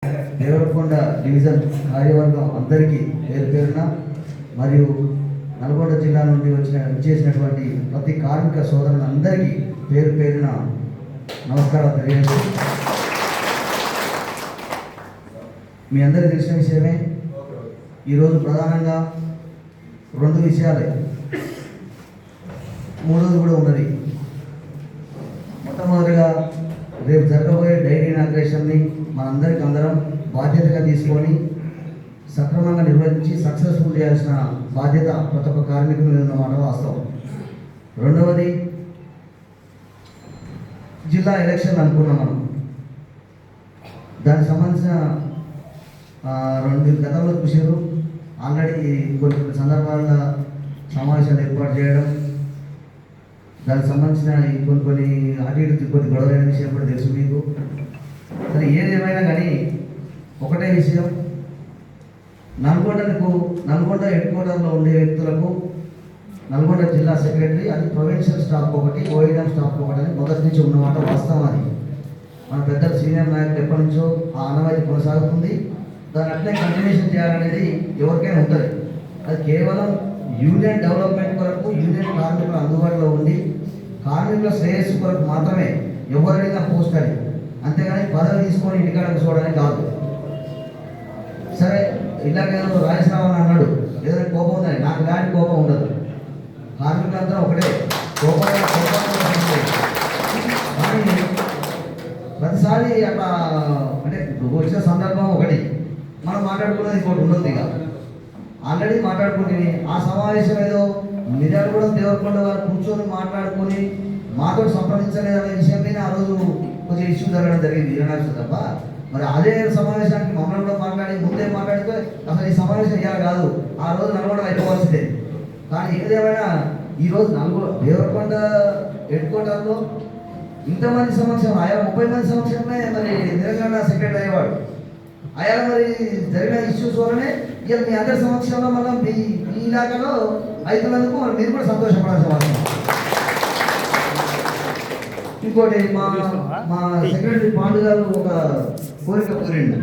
Devarakonda division కార్యవర్గం అందరికీ పేరు పేరున మరియు నల్గొండ జిల్లా నుండి చేసినటువంటి ప్రతి కార్మిక సోదరులందరికీ పేరు పేరున నమస్కారాలు తెలియజేస్తూ, మీ అందరికీ తెలిసిన విషయమే ఈరోజు ప్రధానంగా రెండు విషయాలే, మూడోది కూడా ఉన్నది. మొట్టమొదటిగా రేపు జరగబోయే డైరీ ఇనాగ్రేషన్ని మనందరికీ అందరం బాధ్యతగా తీసుకొని సక్రమంగా నిర్వహించి సక్సెస్ఫుల్ చేయాల్సిన బాధ్యత ప్రతి ఒక్క కార్మికుల మీద ఉన్నమాట వాస్తవం. రెండవది, జిల్లా ఎలక్షన్లు అనుకున్నాం మనం. దానికి సంబంధించిన గతంలో చూసారు, ఆల్రెడీ కొన్ని సందర్భాల్లో సమావేశాలు ఏర్పాటు చేయడం, దానికి సంబంధించిన కొన్ని అటు ఇటు కొన్ని గొడవలైన విషయం కూడా తెలుసు మీకు. సరే, ఏదేమైనా కానీ ఒకటే విషయం, నల్గొండ హెడ్ క్వార్టర్లో ఉండే వ్యక్తులకు నల్గొండ జిల్లా సెక్రటరీ, అది ప్రొవిన్షియల్ స్టాఫ్ ఒకటి, ఓఎన్ఎం స్టాఫ్ ఒకటి అని మొదటి నుంచి ఉన్నమాట వాస్తవం. అది మన పెద్దలు సీనియర్ నాయకులు ఎప్పటి నుంచో ఆ ఆనవాయితీ కొనసాగుతుంది. దాన్ని అట్లే కంటిన్యూషన్ చేయాలనేది ఎవరికైనా ఉంటుంది. అది కేవలం యూనియన్ డెవలప్మెంట్ కొరకు, యూనియన్ కార్మికులు అందుబాటులో ఉండి కార్మికుల శ్రేయస్సు కొరకు మాత్రమే ఎవరైనా పోస్ట్ అని, అంతేగాని పదవి తీసుకొని ఇంటికాడ కూర్చోవడానికి కాదు. సరే, ఇలాగేదో రాజశ్రావణ అన్నాడు, ఏదైనా కోపం ఉందని. నాకు ఇలాంటి కోపం ఉండదు, కార్మికులందరూ ఒకటే, కోపం కానీ ప్రతిసారి అట్లా అంటే వచ్చిన సందర్భం ఒకటి, మనం మాట్లాడుకున్నది ఇంకోటి ఉండదు. ఇక ఆల్రెడీ మాట్లాడుకుని ఆ సమావేశం ఏదో మిర్యాల కూడా దేవరకొండ వారు కూర్చొని మాట్లాడుకొని మాతో సంప్రదించలేదనే విషయం మీద ఆ రోజు కొంచెం ఇష్యూ జరగడం జరిగింది 24 తప్ప. మరి అదే సమావేశానికి మమ్మల్ని కూడా మాట్లాడి ముందే మాట్లాడితే అసలు ఈ సమావేశం ఇవ్వాలి కాదు, ఆ రోజు నల్గొండ అయిపోవాల్సిందే. కానీ ఏదేమైనా ఈరోజు దేవరకొండ హెడ్ క్వార్టర్లో ఇంతమంది సమక్షం, ఆయా 30 మంది సమక్షమే మరి తెలంగాణ సెక్రటరీ అయ్యేవాడు. ఆయా మరి జరిగిన ఇష్యూస్ వల్లనే ఇక మీ అందరి సమక్షంలో మనం మీ ఇలాకాలో అవుతున్నందుకు మరి మీరు కూడా సంతోషపడాల్సిన అవసరం. ఇంకోటి, మా సెక్రటరీ పాండు గారు ఒక కోరిక కోరిండు.